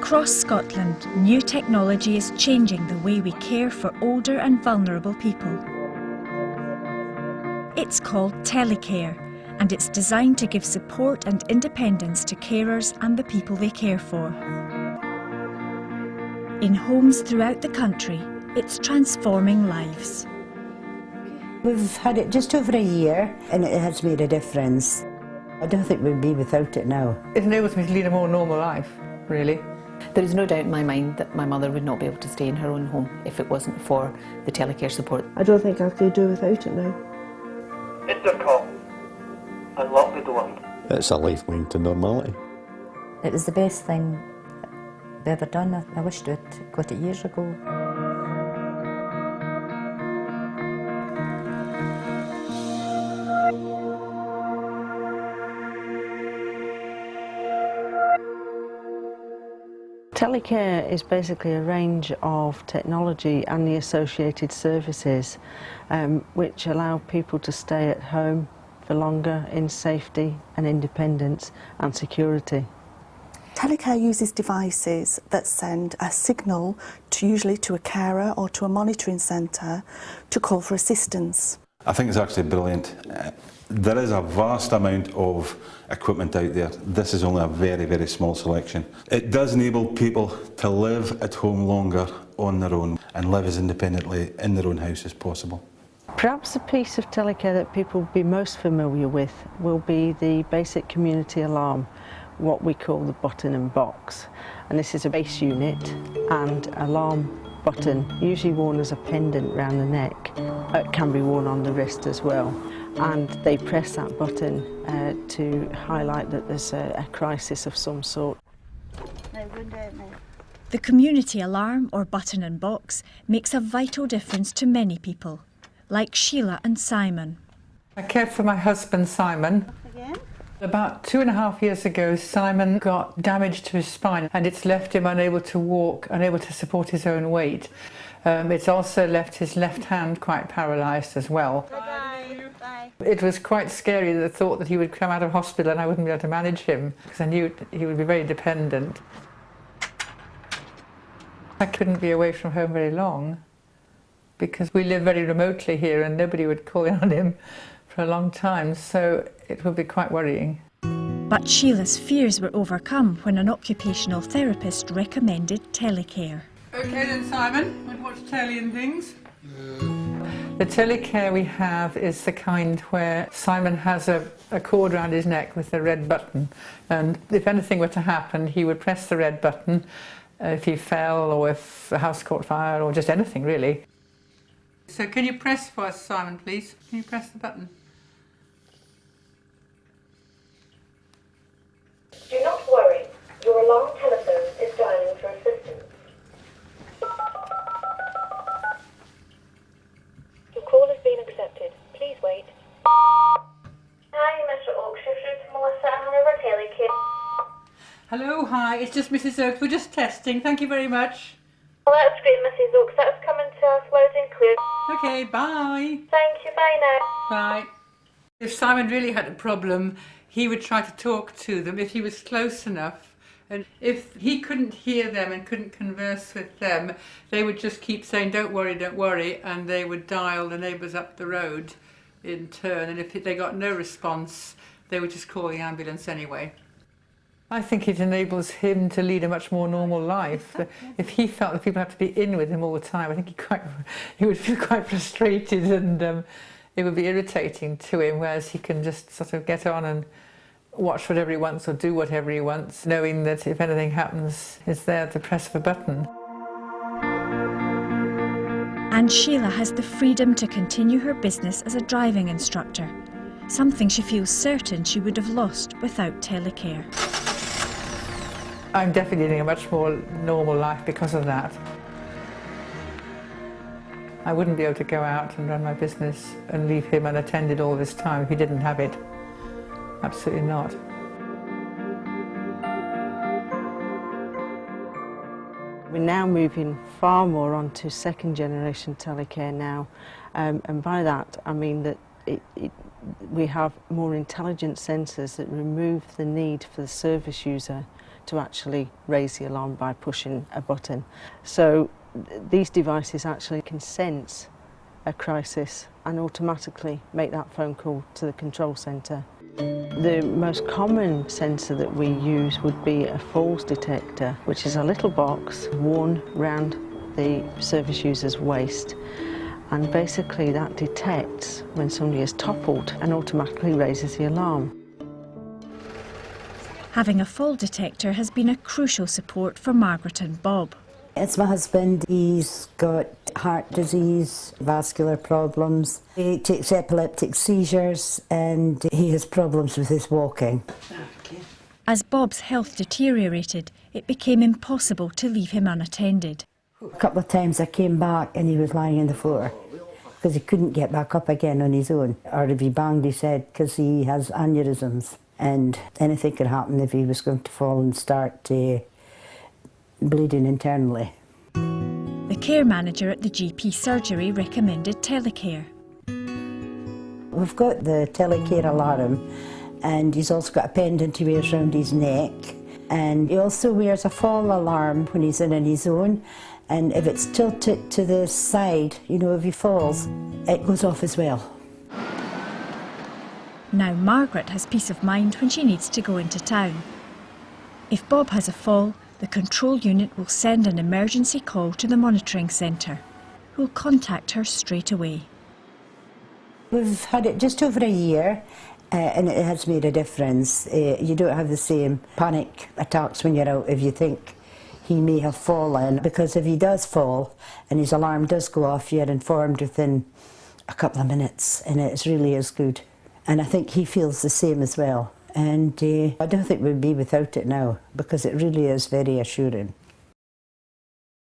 Across Scotland, new technology is changing the way we care for older and vulnerable people. It's called Telecare, and it's designed to give support and independence to carers and the people they care for. In homes throughout the country, it's transforming lives. We've had it just over a year and it has made a difference. I don't think we'd be without it now. It enables me to lead a more normal life, really. There is no doubt in my mind that my mother would not be able to stay in her own home if it wasn't for the Telecare support. I don't think I could do without it now. Intercom. Unlock the door. It's a lifeline to normality. It was the best thing I've ever done. I wished I'd got it years ago. Telecare is basically a range of technology and the associated services which allow people to stay at home for longer in safety and independence and security. Telecare uses devices that send a signal usually to a carer or to a monitoring centre to call for assistance. I think it's actually brilliant. There is a vast amount of equipment out there. This is only a very, very small selection. It does enable people to live at home longer on their own and live as independently in their own house as possible. Perhaps the piece of Telecare that people will be most familiar with will be the basic community alarm, what we call the button and box. And this is a base unit and alarm button, usually worn as a pendant round the neck. It can be worn on the wrist as well. And they press that button to highlight that there's a crisis of some sort. The community alarm, or button and box, makes a vital difference to many people, like Sheila and Simon. I cared for my husband, Simon. About 2.5 years ago, Simon got damage to his spine and it's left him unable to walk, unable to support his own weight. It's also left his left hand quite paralysed as well. Bye. Bye. It was quite scary, the thought that he would come out of hospital and I wouldn't be able to manage him, because I knew he would be very dependent. I couldn't be away from home very long because we live very remotely here and nobody would call in on him for a long time, so it would be quite worrying. But Sheila's fears were overcome when an occupational therapist recommended Telecare. OK then, Simon, we'd watch telly and things. The Telecare we have is the kind where Simon has a cord around his neck with a red button, and if anything were to happen he would press the red button if he fell or if the house caught fire or just anything really. So can you press for us, Simon, please? Can you press the button? Do not worry, your alarm telephone is dialing for assistance. Your call has been accepted. Please wait. Hi, Mr. Oakes. You're through to Melissa at Hanover Telecare. Hello, hi, it's just Mrs. Oakes. We're just testing. Thank you very much. Well, that's great, Mrs. Oakes. That's coming to us loud and clear. OK, bye. Thank you. Bye now. Bye. If Simon really had a problem, he would try to talk to them if he was close enough. And if he couldn't hear them and couldn't converse with them, they would just keep saying, don't worry, and they would dial the neighbours up the road in turn. And if they got no response, they would just call the ambulance anyway. I think it enables him to lead a much more normal life. If he felt that people had to be in with him all the time, I think he would feel quite frustrated and it would be irritating to him, whereas he can just sort of get on and watch whatever he wants or do whatever he wants, knowing that if anything happens, it's there at the press of a button. And Sheila has the freedom to continue her business as a driving instructor, something she feels certain she would have lost without Telecare. I'm definitely leading a much more normal life because of that. I wouldn't be able to go out and run my business and leave him unattended all this time if he didn't have it. Absolutely not. We're now moving far more onto second generation Telecare now, and by that I mean that we have more intelligent sensors that remove the need for the service user to actually raise the alarm by pushing a button. So these devices actually can sense a crisis and automatically make that phone call to the control centre. The most common sensor that we use would be a falls detector, which is a little box worn round the service user's waist, and basically that detects when somebody is toppled and automatically raises the alarm. Having a fall detector has been a crucial support for Margaret and Bob. It's my husband. He's got heart disease, vascular problems. He takes epileptic seizures and he has problems with his walking. As Bob's health deteriorated, it became impossible to leave him unattended. A couple of times I came back and he was lying on the floor because he couldn't get back up again on his own. Or if he banged his head, because he has aneurysms, and anything could happen if he was going to fall and start bleeding internally. The care manager at the GP surgery recommended Telecare. We've got the Telecare alarm, and he's also got a pendant he wears around his neck, and he also wears a fall alarm when he's in on his own, and if it's tilted to the side, you know, if he falls, it goes off as well. Now Margaret has peace of mind when she needs to go into town. If Bob has a fall, the control unit will send an emergency call to the monitoring centre, who will contact her straight away. We've had it just over a year, and it has made a difference. You don't have the same panic attacks when you're out if you think he may have fallen, because if he does fall and his alarm does go off, you're informed within a couple of minutes, and it really is good. And I think he feels the same as well. And I don't think we'd be without it now, because it really is very assuring.